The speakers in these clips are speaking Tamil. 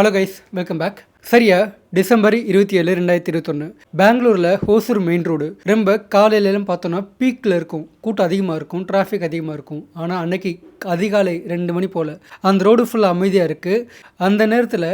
Hello guys, welcome back. சரியா டிசம்பர் 27, 2021 பெங்களூரில் ஹோசூர் மெயின் ரோடு ரொம்ப காலையிலலாம் பார்த்தோன்னா பீக்கில் இருக்கும், கூட்டம் அதிகமாக இருக்கும், டிராஃபிக் அதிகமாக இருக்கும். ஆனால் அன்னைக்கு அதிகாலை 2 மணி போல் அந்த ரோடு ஃபுல்லாக அமைதியாக இருக்குது. அந்த நேரத்தில்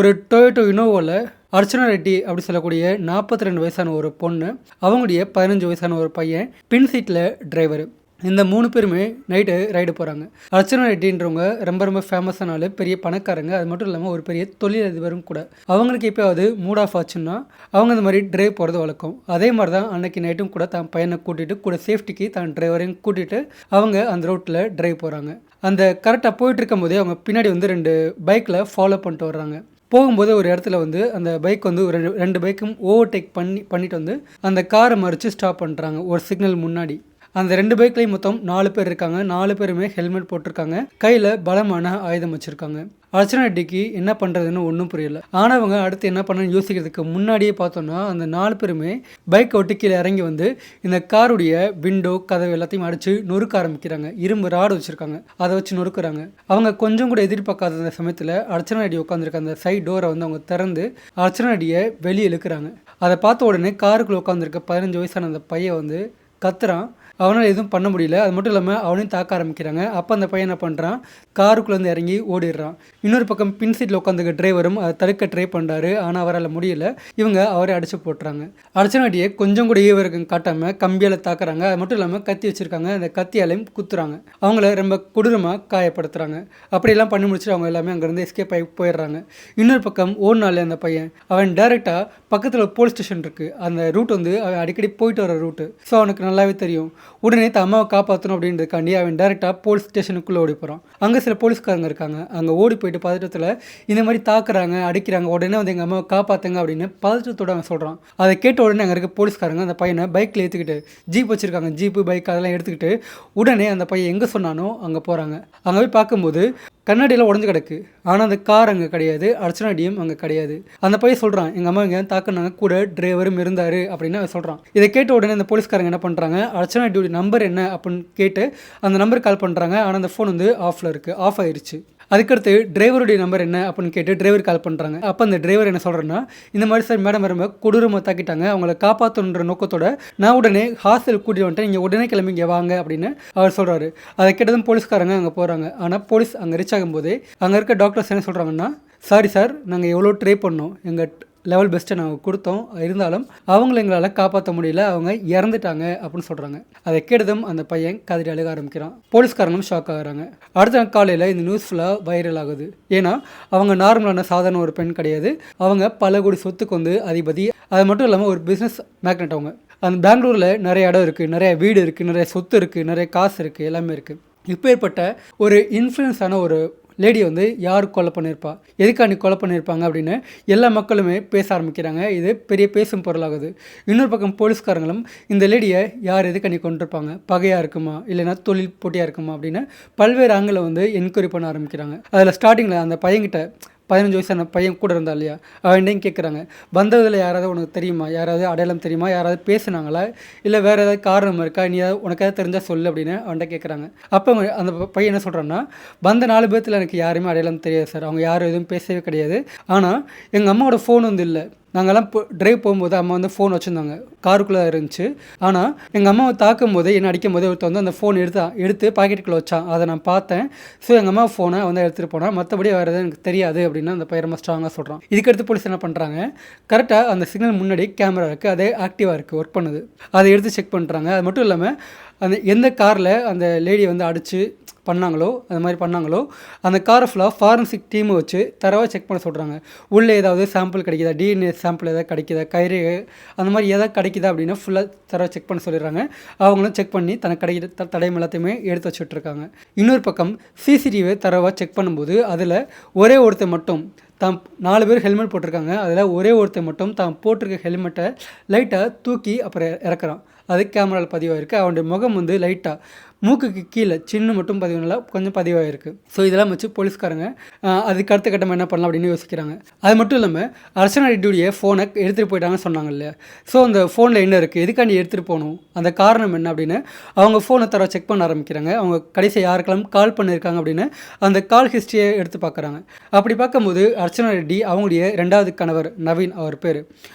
ஒரு டொயோட்டோ இனோவாவில் அர்ச்சனா ரெட்டி அப்படி சொல்லக்கூடிய 42 வயசான ஒரு பொண்ணு, அவங்களுடைய 15 வயசான ஒரு பையன் பின் சீட்டில் டிரைவர். இந்த 3 பேருமே நைட்டு ரைடு போகிறாங்க. அர்ச்சனா ரெட்டின்றவங்க ரொம்ப ஃபேமஸான ஆள், பெரிய பணக்காரங்க. அது மட்டும் இல்லாமல் ஒரு பெரிய தொழிலதிபரும் கூட. அவங்களுக்கு எப்போயாவது மூட் ஆஃப் ஆச்சுன்னா அவங்க இந்த மாதிரி டிரைவ் போகிறது வழக்கம். அதே மாதிரி தான் அன்றைக்கி நைட்டும் கூட தான் பையனை கூட்டிகிட்டு கூட சேஃப்டிக்கு தான் டிரைவரையும் கூட்டிகிட்டு அவங்க அந்த ரோட்டில் டிரைவ் போகிறாங்க. அந்த கரெக்டாக போயிட்டு இருக்கும் போதே அவங்க பின்னாடி 2 பைக்கில் ஃபாலோ பண்ணிட்டு வர்றாங்க. போகும்போது ஒரு இடத்துல அந்த பைக் ஒரு 2 பைக்கும் ஓவர்டேக் பண்ணிட்டு அந்த காரை மறித்து ஸ்டாப் பண்ணுறாங்க ஒரு சிக்னல் முன்னாடி. அந்த 2 பைக்லேயும் மொத்தம் 4 பேர் இருக்காங்க. 4 பேருமே ஹெல்மெட் போட்டிருக்காங்க, கையில் பலமான ஆயுதம் வச்சுருக்காங்க. அர்ச்சனா ரெட்டிக்கு என்ன பண்ணுறதுன்னு ஒன்றும் புரியல. ஆனால் அவங்க அடுத்து என்ன பண்ணணும்னு யோசிக்கிறதுக்கு முன்னாடியே பார்த்தோன்னா அந்த 4 பேருமே பைக்கை ஒட்டி கீழே இறங்கி இந்த காருடைய விண்டோ கதவு எல்லாத்தையும் அடித்து நொறுக்க ஆரம்பிக்கிறாங்க. இரும்பு ராடு வச்சுருக்காங்க, அதை வச்சு நொறுக்குறாங்க. அவங்க கொஞ்சம் கூட எதிர்பார்க்காத அந்த சமயத்தில் அர்ச்சனா ரெட்டி உட்காந்துருக்க அந்த சைட் டோரை அவங்க திறந்து அர்ச்சனா ரெட்டியை வெளியே இழுக்கிறாங்க. அதை பார்த்த உடனே காருக்குள்ளே உட்காந்துருக்க 15 வயசான அந்த பையன் கத்துறான். அவனால் எதுவும் பண்ண முடியல. அது மட்டும் இல்லாமல் அவனையும் தாக்க ஆரம்பிக்கிறாங்க. அப்போ அந்த பையன் என்ன பண்ணுறான், காருக்குள்ளேருந்து இறங்கி ஓடிடுறான். இன்னொரு பக்கம் பின் சீட்டில் உட்காந்துருக்க டிரைவரும் அதை தடுக்க ட்ரை பண்ணுறாரு. ஆனால் அவரால் முடியல. இவங்க அவரை அடித்து போட்டுறாங்க. அர்ச்சனா ரெட்டியை கொஞ்சம் கூட ஈவருக்கு காட்டாமல் கம்பியால் தாக்குறாங்க. அது மட்டும் இல்லாமல் கத்தி வச்சுருக்காங்க, அந்த கத்தியாலையும் குத்துறாங்க. அவங்கள ரொம்ப கொடூரமாக காயப்படுத்துகிறாங்க. அப்படியெல்லாம் பண்ணி முடிச்சுட்டு அவங்க எல்லாமே அங்கேருந்து எஸ்கேப் ஆகி போயிடுறாங்க. இன்னொரு பக்கம் ஓடினாலே அந்த பையன் அவன் டேரெக்டாக பக்கத்தில் போலீஸ் ஸ்டேஷன் இருக்குது. அந்த ரூட் அவன் அடிக்கடி போயிட்டு வர ரூட்டு. ஸோ அவனுக்கு நல்லாவே தெரியும். உடனே அம்மாவை காப்பாற்றணும் அப்படின்றதுக்காண்டி அவன் டேரெக்டாக போலீஸ் ஸ்டேஷனுக்குள்ளே ஓடி போகிறான். அங்கே சில போலீஸ்காரங்க இருக்காங்க. அங்கே ஓடி போயிட்டு பதட்டத்தில் இந்த மாதிரி தாக்குறாங்க, அடிக்கிறாங்க, உடனே எங்கள் அம்மாவை காப்பாற்றுங்க அப்படின்னு பதட்டத்தோடு அவன் சொல்கிறான். அதை கேட்ட உடனே அங்கே இருக்க போலீஸ்காரங்க அந்த பையனை பைக்கில் ஏற்றுக்கிட்டு, ஜீப் வச்சுருக்காங்க, ஜீப்பு பைக் அதெல்லாம் எடுத்துக்கிட்டு உடனே அந்த பையன் எங்கே சொன்னானோ அங்கே போகிறாங்க. அங்கே போய் பார்க்கும்போது கண்ணாடியெல்லாம் உடஞ்சி கிடக்கு. ஆனால் அந்த கார் அங்கே கிடையாது, அர்ச்சனா ரெட்டியும் அங்கே கிடையாது. அந்த பையன் சொல்கிறான், எங்கள் அம்மா இங்கே தாக்குனாங்க, கூட டிரைவரும் இருந்தார் அப்படின்னு அவன் சொல்கிறான். இதை கேட்ட உடனே அந்த போலீஸ்காரங்க என்ன பண்ணுறாங்க, அர்ச்சனா ரெட்டியோட நம்பர் என்ன அப்படின்னு கேட்டு அந்த நம்பருக்கு கால் பண்ணுறாங்க. ஆனால் அந்த ஃபோன் ஆஃபில் இருக்குது, ஆஃப் ஆயிடுச்சு. அதுக்கடுத்து டிரைவருடைய நம்பர் என்ன அப்படின்னு கேட்டு டிரைவர் கால் பண்ணுறாங்க. அப்போ அந்த டிரைவர் என்ன சொல்கிறேன்னா, இந்த மாதிரி சார் மேடம் ரொம்ப கொடூரமாக தாக்கிட்டாங்க, அவங்கள காப்பாற்றணுன்ற நோக்கத்தோட நான் உடனே ஹாஸ்டல் கூட்டிட்டு வந்துட்டேன், நீங்கள் உடனே கிளம்பி இங்கே வாங்க அப்படின்னு அவர் சொல்கிறாரு. அதை கேட்டதும் போலீஸ்காரங்க அங்கே போகிறாங்க. ஆனால் போலீஸ் அங்கே ரீச் ஆகும்போதே அங்கே இருக்க டாக்டர்ஸ் என்ன சொல்கிறாங்கன்னா, சாரி சார், நாங்கள் எவ்வளோ ட்ரை பண்ணோம், எங்கள் லெவல் பெஸ்ட்டை நாங்கள் கொடுத்தோம், இருந்தாலும் அவங்கள எங்களால் காப்பாற்ற முடியல, அவங்க இறந்துட்டாங்க அப்படின்னு சொல்கிறாங்க. அதை கேட்டதும் அந்த பையன் கதறி அழுக ஆரம்பிக்கிறான். போலீஸ்காரங்களும் ஷாக் ஆகுறாங்க. அடுத்த காலையில் இந்த நியூஸ் ஃபுல்லாக வைரல் ஆகுது. ஏன்னா அவங்க நார்மலான சாதாரண ஒரு பெண் கிடையாது, அவங்க பல கோடி சொத்துக்கு அதிபதி. அது மட்டும் இல்லாமல் ஒரு பிஸ்னஸ் மேக்னெட். அவங்க அந்த பெங்களூரில் நிறைய இடம் இருக்குது, நிறைய வீடு இருக்குது, நிறைய சொத்து இருக்குது, நிறைய காசு இருக்குது, எல்லாமே இருக்குது. இப்போ ஏற்பட்ட ஒரு இன்ஃப்ளூயன்ஸான ஒரு லேடியை யார் கொலை பண்ணியிருப்பா, எதுக்காண்டி கொலை பண்ணியிருப்பாங்க அப்படின்னு எல்லா மக்களுமே பேச ஆரம்பிக்கிறாங்க. இது பெரிய பேசும் பொருளாகுது. இன்னொரு பக்கம் போலீஸ்காரங்களும் இந்த லேடியை யார் எதுக்காண்டி கொண்டிருப்பாங்க, பகையாக இருக்குமா இல்லைன்னா தொழில் போட்டியாக இருக்குமா அப்படின்னு பல்வேறு ஆங்கில என்கொயரி பண்ண ஆரம்பிக்கிறாங்க. அதில் ஸ்டார்டிங்கில் அந்த பையன்கிட்ட 15 வயசான பையன் கூட இருந்தா இல்லையா, அவன்டையும் கேட்குறாங்க, வந்ததில் யாராவது உனக்கு தெரியுமா, யாராவது அடையாளம் தெரியுமா, யாராவது பேசுனாங்களா, இல்லை வேறு ஏதாவது காரணம் இருக்கா, நீ உனக்கு ஏதாவது தெரிஞ்சால் சொல்லு அப்படின்னு அவன்கிட்ட கேட்குறாங்க. அப்போ அந்த பையன் என்ன சொல்கிறான்னா, வந்த 4 பேர்த்தில் எனக்கு யாருமே அடையாளம் தெரியாது சார், அவங்க யாரும் எதுவும் பேசவே கிடையாது. ஆனால் எங்கள் அம்மாவோட ஃபோன் இல்லை, நாங்கள்லாம் ட்ரைவ் போகும்போது அம்மா ஃபோன் வச்சுருந்தாங்க, காருக்குள்ளே இருந்துச்சு. ஆனால் எங்கள் அம்மாவை தாக்கும் போது என்னை அடிக்கும் போது ஒருத்தர் அந்த ஃபோன் எடுத்து பாக்கெட்டுக்குள்ளே வச்சான், அதை நான் பார்த்தேன். ஸோ எங்கள் அம்மா ஃபோனை எடுத்துகிட்டு போனால், மற்றபடி வேறு எதுவும் எனக்கு தெரியாது அப்படின்னு அந்த பையன் ரொம்ப ஸ்ட்ராங்காக சொல்கிறான். இதுக்கடுத்து போலீஸ் என்ன பண்ணுறாங்க, கரெக்டாக அந்த சிக்னல் முன்னாடி கேமரா இருக்குது, அதே ஆக்டிவாக இருக்குது, ஒர்க் பண்ணுது, அதை எடுத்து செக் பண்ணுறாங்க. அது மட்டும் இல்லாமல் அந்த எந்த காரில் அந்த லேடியை அடித்து பண்ணாங்களோ அந்த காரை ஃபுல்லாக ஃபாரன்சிக் டீமை வச்சு தரவாக செக் பண்ண சொல்கிறாங்க. உள்ளே ஏதாவது சாம்பிள் கிடைக்குதா, டிஎன்ஏ சாம்பிள் ஏதாவது கிடைக்குதா, கயிறு அந்த மாதிரி ஏதாவது கிடைக்குதா அப்படின்னு ஃபுல்லாக தரவாக செக் பண்ண சொல்லிடுறாங்க. அவங்களும் செக் பண்ணி தனக்கு கிடைக்கிற தடயம் எல்லாத்தையுமே எடுத்து வச்சுட்ருக்காங்க. இன்னொரு பக்கம் சிசிடிவியை தரவாக செக் பண்ணும்போது அதில் ஒரே ஒருத்தர் மட்டும் தான் 4 பேர் ஹெல்மெட் போட்டிருக்காங்க, அதில் ஒரே ஒருத்தர் மட்டும் தான் போட்டிருக்க ஹெல்மெட்டை லைட்டாக தூக்கி அப்புறம் இறக்குறான். அது கேமராவில் பதிவாக இருக்குது. அவனுடைய முகம் லைட்டாக மூக்குக்கு கீழே சின்ன மட்டும் பதிவுனால கொஞ்சம் பதிவாயிருக்கு. ஸோ இதெல்லாம் வச்சு போலீஸ்காரங்க அதுக்கு அடுத்த கட்டமாக என்ன பண்ணலாம் அப்படின்னு யோசிக்கிறாங்க. அது மட்டும் இல்லாமல் அர்ச்சனா ரெட்டியுடைய ஃபோனை எடுத்துகிட்டு போயிட்டாங்கன்னு சொன்னாங்க இல்லையா? ஸோ அந்த ஃபோனில் என்ன இருக்குது, எதுக்காண்டி எடுத்துகிட்டு போகணும், அந்த காரணம் என்ன அப்படின்னு அவங்க ஃபோனை தர செக் பண்ண ஆரம்பிக்கிறாங்க. அவங்க கடைசியாக யாருக்கெல்லாம் கால் பண்ணியிருக்காங்க அப்படின்னு அந்த கால் ஹிஸ்ட்ரியை எடுத்து பார்க்குறாங்க. அப்படி பார்க்கும்போது அர்ச்சனா ரெட்டி அவங்களுடைய 2வது கணவர் நவீன் அவர் பேர்,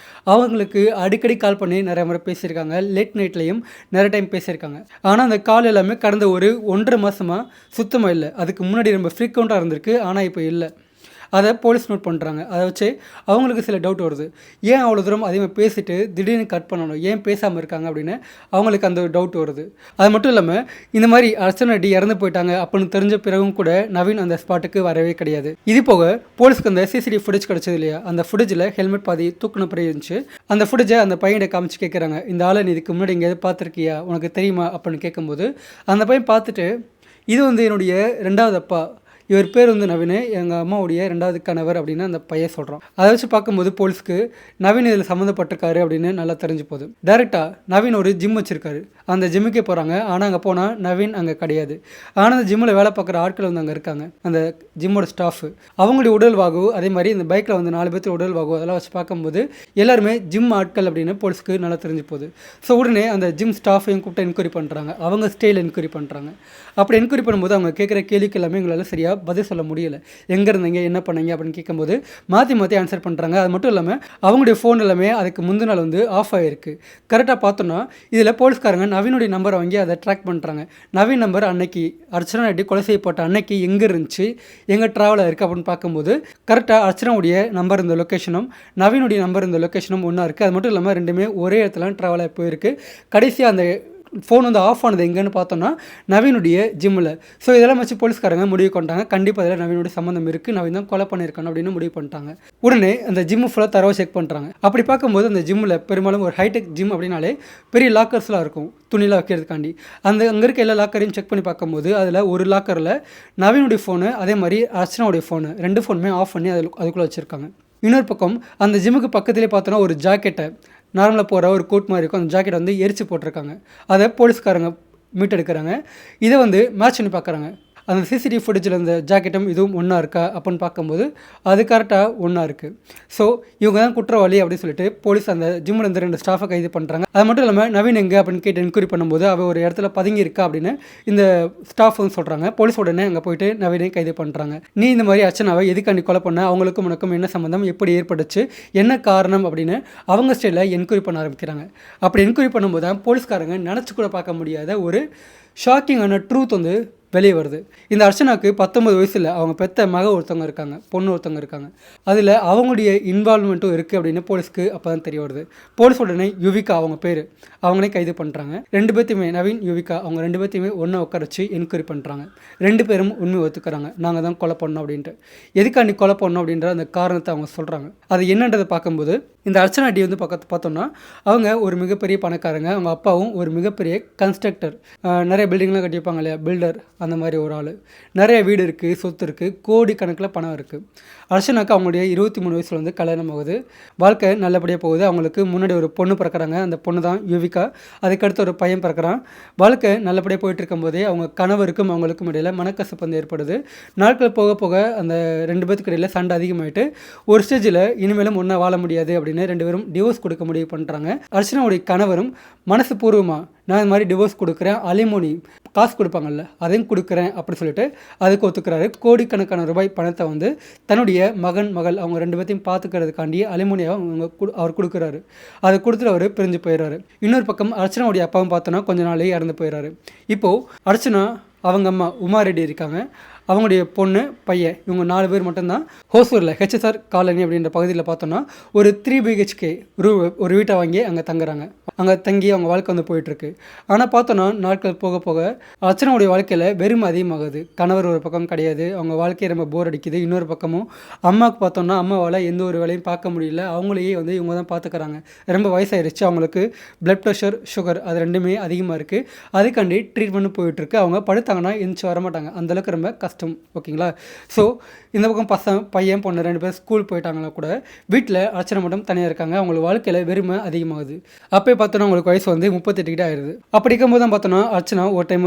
அவங்களுக்கு அடிக்கடி கால் பண்ணி நிறைய முறை பேசியிருக்காங்க. லேட் நைட்லேயும் நிறைய டைம் பேசியிருக்காங்க. ஆனால் அந்த கால் எல்லாமே கடந்த ஒரு 1.5 மாதமாக சுத்தமாக இல்லை. அதுக்கு முன்னாடி ரொம்ப ஃப்ரீக்வெண்ட்டாக இருந்திருக்கு, ஆனால் இப்போ இல்லை. அதை போலீஸ் நோட் பண்ணுறாங்க. அதை வச்சு அவங்களுக்கு சில டவுட் வருது. ஏன் அவ்வளோ தூரம் அதிகமாக பேசிட்டு திடீர்னு கட் பண்ணணும், ஏன் பேசாமல் இருக்காங்க அப்படின்னு அவங்களுக்கு அந்த டவுட் வருது. அது மட்டும் இல்லாமல் இந்த மாதிரி அர்ச்சனா ரெட்டி இறந்து போயிட்டாங்க அப்படின்னு தெரிஞ்ச பிறகும் கூட நவீன் அந்த ஸ்பாட்டுக்கு வரவே கிடையாது. இது போக போலீஸ்க்கு அந்த சிசிடிவி ஃபுட்டேஜ் கிடச்சது இல்லையா, அந்த ஃபுட்டேஜில் ஹெல்மெட் பாதி தூக்குன பிறகு இருந்துச்சு. அந்த ஃபுட்டேஜை அந்த பையனை காமிச்சு கேட்குறாங்க, இந்த ஆளை நீ இதுக்கு முன்னாடி எங்கேயாவது பார்த்துருக்கியா, உனக்கு தெரியுமா அப்படின்னு கேட்கும்போது அந்த பையன் பார்த்துட்டு, இது என்னுடைய 2வது அப்பா, இவர் பேர் நவீன், எங்கள் அம்மாவுடைய 2வது கணவர் அப்படின்னு அந்த பையன் சொல்கிறான். அதை வச்சு பார்க்கும்போது போலீஸ்க்கு நவீன் இதில் சம்மந்தப்பட்டிருக்காரு அப்படின்னு நல்லா தெரிஞ்சு போகுது. டேரெக்டாக நவீன் ஒரு ஜிம் வச்சுருக்காரு, அந்த ஜிம்முக்கே போகிறாங்க. ஆனால் அங்கே போனால் நவீன் அங்கே கிடையாது. ஆனால் அந்த ஜிம்மில் வேலை பார்க்குற ஆட்கள் அங்கே இருக்காங்க, அந்த ஜிம்மோட ஸ்டாஃபு. அவங்களுடைய உடல் வாகு, அதே மாதிரி இந்த பைக்கில் 4 பேர்த்து உடல் வாகு, அதெல்லாம் வச்சு பார்க்கும்போது எல்லாருமே ஜிம் ஆட்கள் அப்படின்னு போலீஸ்க்கு நல்லா தெரிஞ்சு போகுது. ஸோ உடனே அந்த ஜிம் ஸ்டாஃபையும் கூப்பிட்டு என்கொயரி பண்ணுறாங்க, அவங்க ஸ்டைல் என்கொயரி பண்ணுறாங்க. அப்படி என்கொயரி பண்ணும்போது அவங்க கேட்குற கேள்விக்கு எல்லாமே எங்களால் சரியாக பதில் சொல்ல முடியலை. எங்கே இருந்தீங்க, என்ன பண்ணீங்க அப்படின்னு கேட்கும்போது மாற்றி ஆன்சர் பண்ணுறாங்க. அது மட்டும் இல்லாமல் அவங்களுடைய ஃபோன் எல்லாமே அதுக்கு முந்தின நாள் ஆஃப் ஆகிருக்கு. கரெக்டாக பார்த்தோன்னா இதில் போலீஸ்காரங்க நவீனுடைய நம்பரை வாங்கி அதை ட்ராக் பண்ணுறாங்க. நவீன் நம்பர் அன்னைக்கு அர்ச்சனா ரெட்டி கொலை செய்யப்பட்ட அன்னைக்கு எங்கே இருந்துச்சு, எங்கே ட்ராவலாக இருக்குது அப்படின்னு பார்க்கும்போது கரெக்டாக அர்ச்சனாவுடைய நம்பர் இந்த லொக்கேஷனும் நவீனுடைய நம்பர் இந்த லொக்கேஷனும் ஒன்றா இருக்குது. அது மட்டும் இல்லாமல் ரெண்டுமே ஒரே இடத்துல ட்ராவலாக போயிருக்கு. கடைசியாக அந்த ஃபோன் ஆஃப் ஆனது எங்கேன்னு பார்த்தோன்னா நவீனுடைய ஜிம்மில். ஸோ இதெல்லாம் வச்சு போலீஸ்காரங்க முடிவு பண்ணிட்டாங்க, கண்டிப்பாக அதில் நவீனுடைய சம்மந்தம் இருக்குது, நவீன் தான் கொலை பண்ணியிருக்காங்க அப்படின்னு முடிவு பண்ணிட்டாங்க. உடனே அந்த ஜிம்மு ஃபுல்லாக தரவாக செக் பண்ணுறாங்க. அப்படி பார்க்கும்போது அந்த ஜிம்மில் பெரும்பாலும் ஒரு ஹைடெக் ஜிம் அப்படின்னாலே பெரிய லாக்கர்ஸ்லாம் இருக்கும், துணிலாம் வைக்கிறதுக்காண்டி. அங்கே இருக்க எல்லா லாக்கரையும் செக் பண்ணி பார்க்கும்போது அதில் ஒரு லாக்கரில் நவீனுடைய ஃபோனு, அதே மாதிரி அர்ச்சனாவுடைய ஃபோனு, 2 ஃபோனுமே ஆஃப் பண்ணி அதுக்குள்ளே வச்சுருக்காங்க. இன்னொரு பக்கம் அந்த ஜிம்முக்கு பக்கத்திலே பார்த்தோன்னா ஒரு ஜாக்கெட்டை, நார்மலாக போகிற ஒரு கோட் மாதிரி இருக்கும், அந்த ஜாக்கெட்டை எரிச்சு போட்டிருக்காங்க. அதை போலீஸ்காரங்க மீட்டெடுக்கிறாங்க. இதை மேட்ச் பண்ணி பார்க்குறாங்க. அந்த சிசிடிவி ஃபுட்டேஜில் இந்த ஜாக்கெட்டும் இதுவும் ஒன்றா இருக்கா அப்படின்னு பார்க்கும்போது அது கரெக்டாக ஒன்றா இருக்குது. ஸோ இவங்க தான் குற்றவாளி அப்படின்னு சொல்லிட்டு போலீஸ் அந்த ஜிம்மில் இருந்து 2 ஸ்டாஃபை கைது பண்ணுறாங்க. அது மட்டும் இல்லாமல் நவீன் எங்கே அப்படின்னு கேட்டு என்கொயரி பண்ணும்போது அவள் ஒரு இடத்துல பதுங்கி இருக்கா அப்படின்னு இந்த ஸ்டாஃப் சொல்கிறாங்க. போலீஸ் உடனே அங்கே போயிட்டு நவீனை கைது பண்ணுறாங்க. நீ இந்த மாதிரி அர்ச்சனாவை எதுக்காண்டி கொலை பண்ண, அவங்களுக்கும் உனக்கும் என்ன சம்மந்தம், எப்படி ஏற்பட்டுச்சு, என்ன காரணம் அப்படின்னு அவங்க ஸ்டைலில் என்கொயரி பண்ண ஆரம்பிக்கிறாங்க. அப்படி என்கொயரி பண்ணும்போது தான் போலீஸ்காரங்க நினச்சி கூட பார்க்க முடியாத ஒரு ஷாக்கிங்கான ட்ரூத் வெளியே வருது. இந்த அர்ச்சனாவுக்கு 19 வயசில் அவங்க பெற்ற மக ஒருத்தவங்க இருக்காங்க, பொண்ணு ஒருத்தவங்க இருக்காங்க. அதில் அவங்களுடைய இன்வால்வ்மெண்ட்டும் இருக்குது அப்படின்னு போலீஸ்க்கு அப்போ தான் தெரிய வருது. போலீஸ் உடனே யுவிகா அவங்க பேர், அவங்களே கைது பண்ணுறாங்க. 2 பேர்த்தையுமே நவீன் யுவிகா அவங்க 2 பேர்த்தையுமே ஒன்றா உட்கார வச்சு என்கொயரி பண்ணுறாங்க. 2 பேரும் உண்மை ஒத்துக்கிறாங்க, நாங்கள் தான் கொலை பண்ணோம் அப்படின்ட்டு. எதுக்காண்டி கொலை பண்ணோம் அப்படின்ற அந்த காரணத்தை அவங்க சொல்கிறாங்க. அது என்னன்றதை பார்க்கும்போது இந்த அர்ச்சனா ரெட்டி பார்த்தோம்னா அவங்க ஒரு மிகப்பெரிய பணக்காரங்க. அவங்க அப்பாவும் ஒரு மிகப்பெரிய கன்ஸ்ட்ரக்டர், நிறைய பில்டிங்லாம் கட்டியிருப்பாங்க இல்லையா, பில்டர், அந்த மாதிரி ஒரு ஆள். நிறைய வீடு இருக்குது, சொத்து இருக்குது, கோடி கணக்கில் பணம் இருக்குது. அர்ச்சனாக்கு அவங்களுடைய 23 வயசில் கல்யாணம் ஆகுது. வாழ்க்கை நல்லபடியாக போகுது. அவங்களுக்கு முன்னாடி ஒரு பொண்ணு பிறக்கிறாங்க, அந்த பொண்ணு தான் யுவிகா. அதுக்கடுத்து ஒரு பையன் பிறக்கிறான். வாழ்க்கை நல்லபடியாக போயிட்டு இருக்கும்போதே அவங்க கணவருக்கும் அவங்களுக்கும் இடையில் மனக்கசப்பு ஏற்படுது. நாட்கள் போக போக அந்த 2 பேருக்கு இடையில் சண்டை அதிகமாகிட்டு ஒரு ஸ்டேஜில் இனிமேலும் ஒன்றா வாழ முடியாது அப்படின்னு 2 பேரும் டிவோர்ஸ் கொடுக்க முடிவு பண்ணுறாங்க. அர்ச்சனாவுடைய கணவரும் மனசு பூர்வமாக நான் இந்த மாதிரி டிவோர்ஸ் கொடுக்குறேன், அலிமோனி காசு கொடுப்பாங்கல்ல அதையும் கொடுக்குறேன் அப்படின்னு சொல்லிட்டு அதுக்கு ஒத்துக்கிறாரு. கோடிக்கணக்கான ரூபாய் பணத்தை தன்னுடைய மகள் அவங்க 2 பேர்த்தையும் பார்த்துக்கிறதுக்காண்டி அலிமோனியாக அவர் கொடுக்குறாரு. அதை கொடுத்துட்டு அவர் பிரிஞ்சு போயிடுறாரு. இன்னொரு பக்கம் அர்ச்சனாவுடைய அப்பாவும் பார்த்தோன்னா கொஞ்ச நாளே இறந்து போயிடுறாரு. இப்போது அர்ச்சனா அவங்க அம்மா உமா ரெட்டி இருக்காங்க, அவங்களுடைய பொண்ணு பையன், இவங்க 4 பேர் மட்டும்தான் ஹோசூரில் ஹெச்எஸ்ஆர் காலனி அப்படின்ற பகுதியில் பார்த்தோன்னா ஒரு 3 BHK ஒரு வீட்டை வாங்கி அங்கே தங்குறாங்க. அங்கே தங்கி அவங்க வாழ்க்கை போயிட்டுருக்கு. ஆனால் பார்த்தோன்னா நாட்கள் போக போக அர்ச்சனாவுடைய வாழ்க்கையில் வெறுமை அதிகமாகுது. கணவர் ஒரு பக்கம் கிடையாது, அவங்க வாழ்க்கையை ரொம்ப போர் அடிக்குது. இன்னொரு பக்கமும் அம்மாவுக்கு பார்த்தோன்னா அம்மாவால் எந்த ஒரு வேலையும் பார்க்க முடியல, அவங்களையே இவங்க தான் பார்த்துக்கிறாங்க. ரொம்ப வயசாகிடுச்சு, அவங்களுக்கு பிளட் ப்ரெஷர், சுகர் அது 2மே அதிகமாக இருக்குது. அதுக்காண்டி ட்ரீட்மெண்ட் போயிட்டுருக்கு. அவங்க படுத்தாங்கன்னா எந்திச்சு வரமாட்டாங்க, அந்தளவுக்கு ரொம்ப கஷ்டம். ஓகேங்களா? ஸோ இந்த பக்கம் பையன் பொண்ணு 2 பேர் ஸ்கூல் போயிட்டாங்கன்னா கூட வீட்டில் அர்ச்சனை மட்டும் தனியாக இருக்காங்க. அவங்களுக்கு வாழ்க்கையில் வெறுமை அதிகமாகுது. அப்போ பார்த்தோன்னா அவங்களுக்கு வயசு 38 கிட்ட ஆயிடுது. அப்படி இருக்கும்போது தான் பார்த்தோன்னா அர்ச்சனா ஒரு டைம்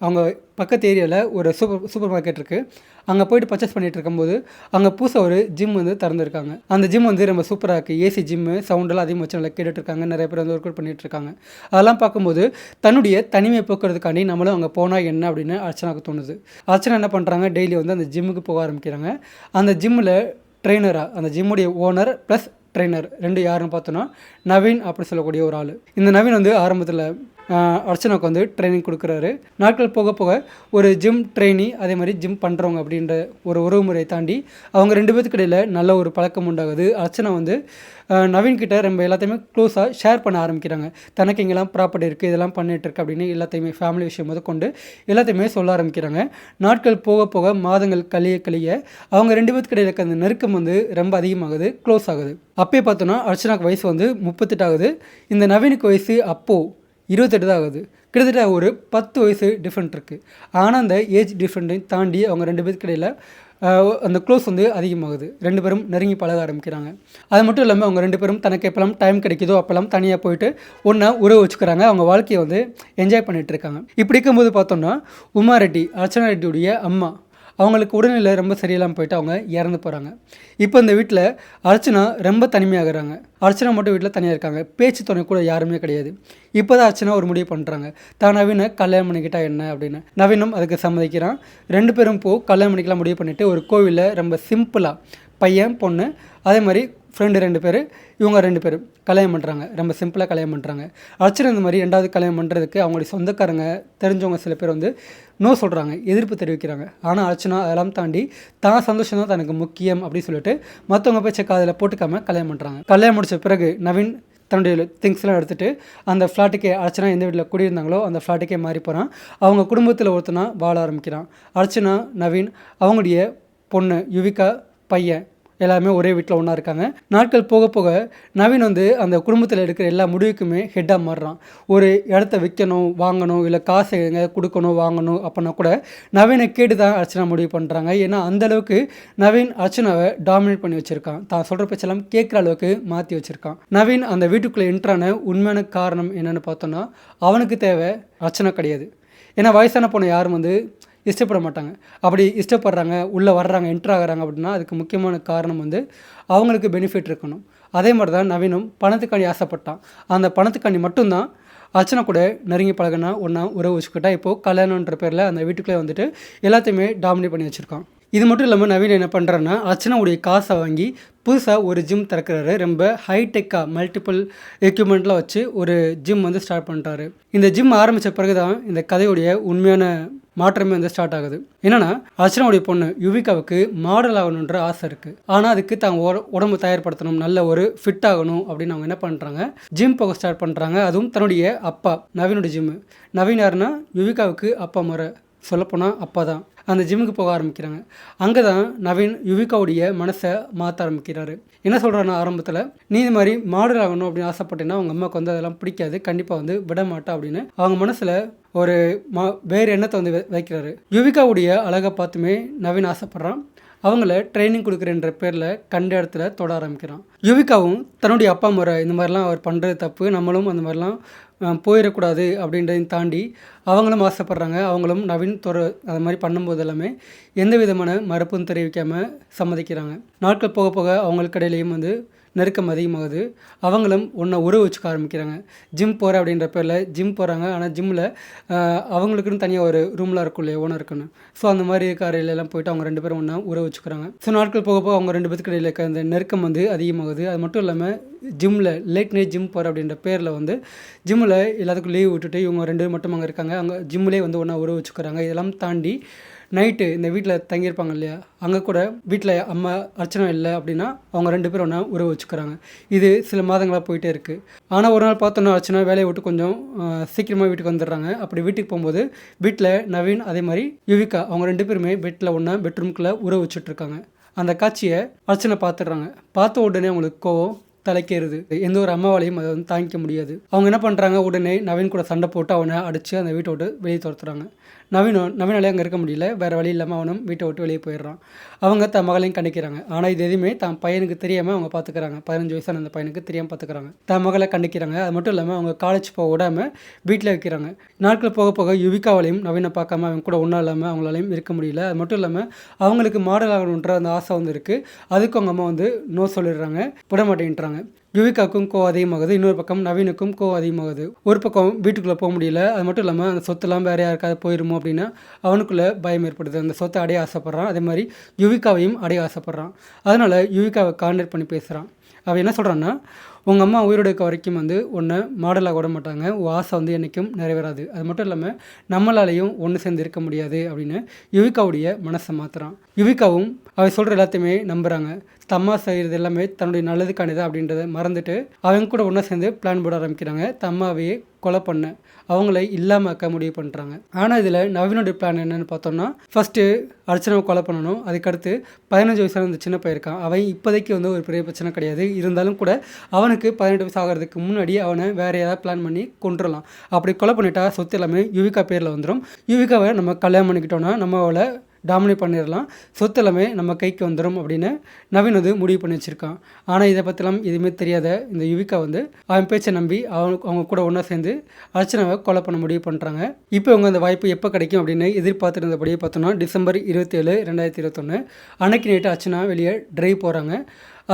அவங்க பக்கத்து ஏரியாவில் ஒரு சூப்பர் மார்க்கெட் இருக்குது. அங்கே போய்ட்டு பர்ச்சேஸ் பண்ணிகிட்டு இருக்கும்போது அங்கே புதுசாக ஒரு ஜிம் வந்து திறந்துருக்காங்க. அந்த ஜிம் வந்து ரொம்ப சூப்பராக இருக்குது. ஏசி ஜிம்மு, சவுண்டெல்லாம் அதிகமாக வச்சு நல்லா கேட்டுட்ருக்காங்க. நிறைய பேர் வந்து ஒர்க் அவுட் பண்ணிகிட்ருக்காங்க. அதெல்லாம் பார்க்கும்போது தன்னுடைய தனிமையை போக்குறதுக்காண்டி நம்மளும் அங்கே போனால் என்ன அப்படின்னு அர்ச்சனாவுக்கு தோணுது. அர்ச்சனா என்ன பண்ணுறாங்க, டெய்லி வந்து அந்த ஜிம்முக்கு போக ஆரம்பிக்கிறாங்க. அந்த ஜிம்மில் ட்ரெயினராக, அந்த ஜிம்முடைய ஓனர் ப்ளஸ் ட்ரெயினர் 2 யாருன்னு பார்த்தோன்னா நவீன் அப்படி சொல்லக்கூடிய ஒரு ஆள். இந்த நவீன் வந்து ஆரம்பத்தில் அர்ச்சனாவுக்கு வந்து ட்ரைனிங் கொடுக்குறாரு. நாட்கள் போக போக ஒரு ஜிம் ட்ரெயினி அதே மாதிரி ஜிம் பண்ணுறவங்க அப்படின்ற ஒரு உறவுமுறையை தாண்டி அவங்க 2 பேத்துக்கு இடையில் நல்ல ஒரு பழக்கம் உண்டாகுது. அர்ச்சனா வந்து நவீன்கிட்ட ரொம்ப எல்லாத்தையுமே க்ளோஸாக ஷேர் பண்ண ஆரம்பிக்கிறாங்க. தனக்கு இங்கெல்லாம் ப்ராப்பர்ட்டி இருக்குது, இதெல்லாம் பண்ணிகிட்ருக்கு அப்படின்னு எல்லாத்தையுமே ஃபேமிலி விஷயம் முதற்கொண்டு எல்லாத்தையுமே சொல்ல ஆரம்பிக்கிறாங்க. நாட்கள் போக போக மாதங்கள் கழிய அவங்க 2 பேத்துக்கு இடையில் இருக்க அந்த நெருக்கம் வந்து ரொம்ப அதிகமாகுது, க்ளோஸ் ஆகுது. அப்பயே பார்த்தோன்னா அர்ச்சனாவுக்கு வயசு வந்து 38 ஆகுது. இந்த நவீனுக்கு வயசு அப்போது 28 தான் ஆகுது. கிட்டத்தட்ட ஒரு 10 வயசு டிஃப்ரெண்ட் இருக்குது. ஆனால் அந்த ஏஜ் டிஃப்ரெண்ட்டையும் தாண்டி அவங்க 2 பேருக்கு இடையில் அந்த க்ளோஸ் வந்து அதிகமாகுது. 2 பேரும் நெருங்கி பழக ஆரம்பிக்கிறாங்க. அது மட்டும் இல்லாமல் அவங்க 2 பேரும் தனக்கு எப்போல்லாம் டைம் கிடைக்குதோ அப்போல்லாம் தனியாக போயிட்டு ஒன்றா உறவு வச்சுக்கிறாங்க. அவங்க வாழ்க்கையை வந்து என்ஜாய் பண்ணிகிட்டு இருக்காங்க. இப்படி இருக்கும்போது பார்த்தோம்னா உமா ரெட்டி, அர்ச்சனா ரெட்டியுடைய அம்மா, அவங்களுக்கு உடல்நிலை ரொம்ப சரியில்லாமல் போயிட்டு அவங்க இறந்து போகிறாங்க. இப்போ இந்த வீட்டில் அர்ச்சனா ரொம்ப தனிமையாகிறாங்க. அர்ச்சனா மட்டும் வீட்டில் தனியாக இருக்காங்க. பேச்சு துணை கூட யாருமே கிடையாது. இப்போ தான் அர்ச்சனா ஒரு முடிவு பண்ணுறாங்க, தான் நவீனை கல்யாணம் பண்ணிக்கிட்டா என்ன அப்படின்னு. நவீனும் அதுக்கு சம்மதிக்கிறான். 2 பேரும் கல்யாணம் பண்ணிக்கலாம் முடிவு பண்ணிவிட்டு ஒரு கோவிலில் ரொம்ப சிம்பிளாக பையன் பொண்ணு அதே மாதிரி ஃப்ரெண்டு 2 பேர், இவங்க 2 பேரும் கல்யாணம் பண்ணுறாங்க. ரொம்ப சிம்பிளாக கல்யாணம் பண்ணுறாங்க. அர்ச்சனா இந்த மாதிரி 2வது கல்யாணம் பண்ணுறதுக்கு அவங்களுடைய சொந்தக்காரங்க தெரிஞ்சவங்க சில பேர் வந்து நோ சொல்கிறாங்க, எதிர்ப்பு தெரிவிக்கிறாங்க. ஆனால் அர்ச்சனா அதெல்லாம் தாண்டி தான் சந்தோஷம் தான் தனக்கு முக்கியம் அப்படின்னு சொல்லிட்டு மற்றவங்க பேச்ச காதில் போட்டுக்காமல் கல்யாணம் பண்ணுறாங்க. கல்யாணம் முடித்த பிறகு நவீன் தன்னுடைய திங்ஸ்லாம் எடுத்துகிட்டு அந்த ஃப்ளாட்டுக்கே, அர்ச்சனா எந்த வீட்டில் குடியிருந்தாங்களோ அந்த ஃப்ளாட்டுக்கே மாறி போகிறான். அவங்க குடும்பத்தில் ஒருத்தனா வாழ ஆரம்பிக்கிறான். அர்ச்சனா, நவீன், அவங்களுடைய பொண்ணு யுவிகா, பையன் எல்லாருமே ஒரே வீட்டில் ஒன்றா இருக்காங்க. நாட்கள் போக போக நவீன் வந்து அந்த குடும்பத்தில் எடுக்கிற எல்லா முடிவுக்குமே ஹெட்டாக மாறுறான். ஒரு இடத்த விற்கணும், வாங்கணும், இல்லை காசு எங்கே கொடுக்கணும், வாங்கணும் அப்படின்னா கூட நவீனை கேட்டு தான் அர்ச்சனா முடிவு பண்ணுறாங்க. ஏன்னா அந்தளவுக்கு நவீன் அர்ச்சனாவை டாமினேட் பண்ணி வச்சுருக்கான். தான் சொல்கிற பேச்செல்லாம் கேட்குற அளவுக்கு மாற்றி வச்சுருக்கான். நவீன் அந்த வீட்டுக்குள்ளே என்ட்ரான உண்மையான காரணம் என்னென்னு பார்த்தோன்னா அவனுக்கு தேவை அர்ச்சனா கிடையாது. ஏன்னா வயசான பொண்ணை யாரும் வந்து இஷ்டப்பட மாட்டாங்க. அப்படி இஷ்டப்படுறாங்க, உள்ளே வர்றாங்க, என்ட்ரு ஆகிறாங்க அப்படின்னா அதுக்கு முக்கியமான காரணம் வந்து அவங்களுக்கு பெனிஃபிட் இருக்கணும். அதே மாதிரி தான் நவீனும் பணத்துக்காண்டி ஆசைப்பட்டான். அந்த பணத்துக்காண்டி மட்டும்தான் அர்ச்சனா கூட நெருங்கி பழகினா ஒன்றா உறவு வச்சுக்கிட்டா இப்போது கல்யாணன்ற பேரில் அந்த வீட்டுக்குள்ளே வந்துட்டு எல்லாத்தையுமே டாமினேட் பண்ணி வச்சுருக்கான். இது மட்டும் இல்லாமல் நவீன் என்ன பண்ணுறான்னா அர்ச்சனாவுடைய காசை வாங்கி புதுசாக ஒரு ஜிம் திறக்கிறாரு. ரொம்ப ஹைடெக்காக மல்டிபிள் எக்யூப்மெண்ட்லாம் வச்சு ஒரு ஜிம் வந்து ஸ்டார்ட் பண்ணுறாரு. இந்த ஜிம் ஆரம்பித்த பிறகு தான் இந்த கதையுடைய உண்மையான மாற்றமே வந்து ஸ்டார்ட் ஆகுது. என்னன்னா அர்ச்சனாவுடைய பொண்ணு யுவிகாவுக்கு மாடல் ஆகணுன்ற ஆசை இருக்குது. ஆனால் அதுக்கு தான் உடம்பு தயார்படுத்தணும், நல்ல ஒரு ஃபிட் ஆகணும் அப்படின்னு அவங்க என்ன பண்ணுறாங்க, ஜிம் போக ஸ்டார்ட் பண்ணுறாங்க. அதுவும் தன்னுடைய அப்பா நவீனுடைய ஜிம்மு. நவீன் யாருன்னா யுவிகாவுக்கு அப்பா முறை, சொல்லப்போனால் அப்பா தான். அந்த ஜிம்முக்கு போக ஆரம்பிக்கிறாங்க. அங்கே தான் நவீன் யுவிகாவுடைய மனசை மாற்ற ஆரம்பிக்கிறாரு. என்ன சொல்கிறான்னா ஆரம்பத்தில், நீ இது மாதிரி மாடல் ஆகணும் அப்படின்னு ஆசைப்பட்டேன்னா அவங்க அம்மாவுக்கு வந்து அதெல்லாம் பிடிக்காது, கண்டிப்பாக வந்து விட மாட்டா அப்படின்னு அவங்க மனசில் ஒரு வேறு எண்ணத்தை வந்து வைக்கிறாரு. யுவிகாவுடைய அழகை பார்த்துமே நவீன் ஆசைப்பட்றான். அவங்கள ட்ரைனிங் கொடுக்குறன்ற பேரில் கண்ட இடத்துல தொட ஆரம்பிக்கிறான். யுவிகாவும் தன்னுடைய அப்பா முறை இந்த மாதிரிலாம் அவர் பண்ணுறது தப்பு, நம்மளும் அந்த மாதிரிலாம் போயிடக்கூடாது அப்படின்றதையும் தாண்டி அவங்களும் ஆசைப்பட்றாங்க. அவங்களும் நவீன் அது மாதிரி பண்ணும்போது எல்லாமே எந்த விதமான மறுப்பும் தெரிவிக்காமல் சம்மதிக்கிறாங்க. நாட்கள் போக போக அவங்களுக்கு இடையிலையும் வந்து நெருக்கம் அதிகமாகுது. அவங்களும் ஒன்றா உறவு வச்சுக்க ஆரம்பிக்கிறாங்க. ஜிம் போகிற அப்படின்ற பேரில் ஜிம் போகிறாங்க. ஆனால் ஜிம்மில் அவங்களுக்குன்னு தனியாக ஒரு ரூம்லாம் இருக்கும் இல்லையா, ஓனர் இருக்குன்னு. ஸோ அந்த மாதிரி இருக்க அறையிலெல்லாம் போயிட்டு அவங்க 2 பேரும் ஒன்றா உறவு வச்சுக்கிறாங்க. ஸோ நாட்கள் போக போக அவங்க 2 பேருக்கு இடையில இருக்க அந்த நெருக்கம் வந்து அதிகமாகுது. அது மட்டும் இல்லாமல் ஜிம்மில் லேட் நைட் ஜிம் போகிற அப்படின்ற பேரில் வந்து ஜிம்மில் எல்லாத்துக்கும் லீவ் விட்டுட்டு இவங்க 2 பேரும் மட்டும் அங்கே இருக்காங்க. அங்கே ஜிம்மிலே வந்து ஒன்றா உறவு வச்சுக்கிறாங்க. இதெல்லாம் தாண்டி நைட்டு இந்த வீட்டில் தங்கியிருப்பாங்க இல்லையா, அங்கே கூட வீட்டில் அம்மா அர்ச்சனா இல்லை அப்படின்னா அவங்க 2 பேரும் ஒன்றா உறவு வச்சுக்கிறாங்க. இது சில மாதங்களாக போயிட்டே இருக்குது. ஆனால் ஒரு நாள் பார்த்தோன்னா அர்ச்சனா வேலையை விட்டு கொஞ்சம் சீக்கிரமாக வீட்டுக்கு வந்துடுறாங்க. அப்படி வீட்டுக்கு போகும்போது வீட்டில் நவீன் அதே மாதிரி யுவிகா அவங்க 2 பேருமே பெட்டில் ஒன்றா பெட்ரூம்குள்ளே உறவு வச்சுட்ருக்காங்க. அந்த காட்சியை அர்ச்சனை பார்த்துடுறாங்க. பார்த்த உடனே அவங்களுக்கு கோவம் தலைக்கேறுது. எந்த ஒரு அம்மாவாலையும் அதை வந்து தாங்கிக்க முடியாது. அவங்க என்ன பண்ணுறாங்க, உடனே நவீன் கூட சண்டை போட்டு அவனை அடித்து அந்த வீட்டை விட்டு வெளியே துரத்துறாங்க. நவீனாலே அங்கே இருக்க முடியல. வேறு வழி இல்லாமல் அவனும் வீட்டை விட்டு வெளியே போயிடுறான். அவங்க தன் மகளையும் கண்டிக்கிறாங்க. ஆனால் இது எதுவுமே தன் பையனுக்கு தெரியாமல் அவங்க பார்த்துக்கிறாங்க. 15 வயசான அந்த பையனுக்கு தெரியாமல் பார்த்துக்கிறாங்க. தன் மகளை கண்டிக்கிறாங்க. அது மட்டும் இல்லாமல் அவங்க காலேஜ் போக விடாமல் வீட்டில் வைக்கிறாங்க. நாட்கள் போக போக யுவிகாவாலையும் நவீனை பார்க்காம அவங்க கூட ஒன்றா இல்லாமல் அவங்களாலையும் இருக்க முடியல. அது மட்டும் இல்லாமல் அவங்களுக்கு மாடல் ஆகணுன்ற அந்த ஆசை வந்து இருக்குது. அதுக்கும் அவங்க அம்மா வந்து நோ சொல்லிடுறாங்க, விட மாட்டேன்றாங்க. யுவிகாவுக்கும் கோவம் அதிகமாகுது. இன்னொரு பக்கம் நவீனுக்கும் கோவம் அதிகமாகுது. ஒரு பக்கம் வீட்டுக்குள்ளே போக முடியல. அது மட்டும் இல்லாமல் அந்த சொத்தெல்லாம் வேறு யாருக்காவது போயிருமோ அப்படின்னா அவனுக்குள்ளே பயம் ஏற்படுது. அந்த சொத்தை அடைய ஆசைப்பட்றான். அதே மாதிரி யுவிகாவையும் அடைய ஆசைப்பட்றான். அதனால் யுவிகாவை கான்டாக்ட் பண்ணி பேசுகிறான். அவன் என்ன சொல்கிறான்னா, உங்கள் அம்மா உயிரோடு இருக்க வரைக்கும் வந்து உன்னை மாடலாக விட மாட்டாங்க. உன் ஆசை வந்து என்றைக்கும் நிறைவேறாது. அது மட்டும் இல்லாமல் நம்மளாலையும் ஒன்று சேர்ந்து இருக்க முடியாது அப்படின்னு யுவிகாவுடைய மனசை மாற்றுறான். யுவிகாவும் அவன் சொல்கிற எல்லாத்தையுமே நம்புகிறாங்க. தம்மா செய்கிறது எல்லாமே தன்னுடைய நல்லதுக்கானது அப்படின்றத மறந்துட்டு அவங்க கூட ஒன்றா சேர்ந்து பிளான் போட ஆரம்பிக்கிறாங்க. தம்மாவையே கொலை பண்ண அவங்கள இல்லாமல் ஆக்க முடிவு பண்ணுறாங்க. ஆனால் இதில் நவீனோடைய பிளான் என்னென்னு பார்த்தோம்னா, ஃபஸ்ட்டு அர்ச்சனாவை கொலை பண்ணணும். அதுக்கடுத்து 15 வயசான அந்த சின்ன பையன் இருக்கான். அவன் இப்போதைக்கு வந்து ஒரு பெரிய பிரச்சனை கிடையாது. இருந்தாலும் கூட அவனுக்கு 18 வயசு ஆகிறதுக்கு முன்னாடி அவனை வேறு ஏதாவது பிளான் பண்ணி கொண்டுடலாம். அப்படி கொலை பண்ணிட்டா சொத்து எல்லாமே யுவிகா பேரில் வந்துடும். யுவிகாவை நம்ம கல்யாணம் பண்ணிக்கிட்டோன்னா நம்ம அவளை டாமினேட் பண்ணிடலாம், சொத்து எல்லாமே நம்ம கைக்கு வந்துடும் அப்படின்னு நவீன் வந்து முடிவு பண்ணி வச்சுருக்கான். ஆனால் இதை பற்றிலாம் எதுவுமே தெரியாத இந்த யுவிகா வந்து அவன் பேச்சை நம்பி அவங்க கூட ஒன்றா சேர்ந்து அர்ச்சனாவை கொலை பண்ண முடிவு பண்ணுறாங்க. இப்போ அவங்க அந்த வாய்ப்பு எப்போ கிடைக்கும் அப்படின்னு எதிர்பார்த்துருந்தபடியே பார்த்தோன்னா டிசம்பர் 27, 2021 அன்னைக்கு நைட்டு அர்ச்சனா வெளியே ட்ரைவ் போகிறாங்க.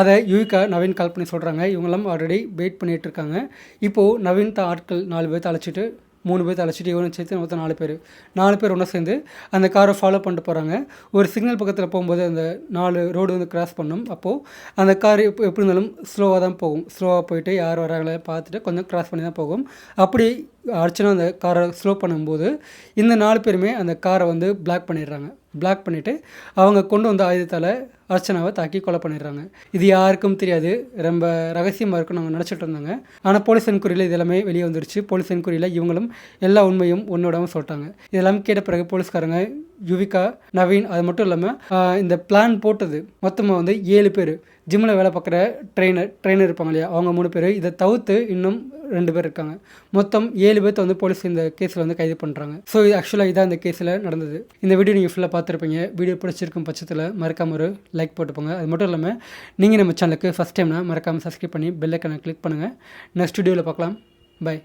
அதை யுவிகா நவீன் கால் பண்ணி சொல்கிறாங்க. இவங்கெல்லாம் ஆல்ரெடி வெயிட் பண்ணிகிட்டு இருக்காங்க. இப்போது நவீன் தான் ஆட்கள் 4 பேர்த்த அழைச்சிட்டு 3 பேர்த்த அழைச்சிட்டு இவனை சேர்த்து மொத்தம் 4 பேர் ஒன்றா சேர்ந்து அந்த காரை ஃபாலோ பண்ணிட்டு போகிறாங்க. ஒரு சிக்னல் பக்கத்தில் போகும்போது அந்த 4 ரோடு வந்து கிராஸ் பண்ணும். அப்போது அந்த கார் எப்படி இருந்தாலும் ஸ்லோவாக தான் போகும். ஸ்லோவாக போயிட்டு யார் வராங்களே பார்த்துட்டு கொஞ்சம் கிராஸ் பண்ணி தான் போகும். அப்படி அர்ச்சனா அந்த காரை ஸ்லோ பண்ணும்போது இந்த 4 பேருமே அந்த காரை வந்து பிளாக் பண்ணிடுறாங்க. பிளாக் பண்ணிவிட்டு அவங்க கொண்டு வந்த ஆயுதத்தால் அர்ச்சனாவை தாக்கி கொலை பண்ணிடுறாங்க. இது யாருக்கும் தெரியாது, ரொம்ப ரகசியமாக இருக்குன்னு நாங்கள் நினச்சிட்டு இருந்தாங்க. ஆனால் போலீஸ் என்கொயரியில் இது எல்லாமே வெளியே வந்துருச்சு. போலீஸ் என்கொயரியில் இவங்களும் எல்லா உண்மையும் ஒன்னோடாமல் சொல்லிட்டாங்க. இதெல்லாம் கேட்ட பிறகு போலீஸ்காரங்க யுவிகா, நவீன் அது மட்டும் இல்லாமல் இந்த பிளான் போட்டது மொத்தமாக வந்து 7 பேர், ஜிம்மில் வேலை பார்க்குற ட்ரெயினர் இருப்பாங்க இல்லையா, அவங்க 3 பேர், இதை தவிர்த்து இன்னும் 2 பேர் இருக்காங்க. மொத்தம் 7 பேர்த்த வந்து போலீஸ் இந்த கேஸில் வந்து கைது பண்ணுறாங்க. ஸோ இது ஆக்சுவலாக இதான் இந்த கேஸில் நடந்தது. இந்த வீடியோ நீங்கள் ஃபுல்லாக பார்த்துருப்பீங்க. வீடியோ பிடிச்சிருக்கும் பட்சத்தில் மறக்காம ஒரு லைக் போட்டுப்போங்க. அது மட்டும் இல்லாமல் நீங்கள் நம்ம சேனலுக்கு ஃபஸ்ட் டைம்னா மறக்காமல் சப்ஸ்கிரைப் பண்ணி பெல் ஐக்கானை கிளிக் பண்ணுங்கள். நெக்ஸ்ட் வீடியோவில் பார்க்கலாம். பை.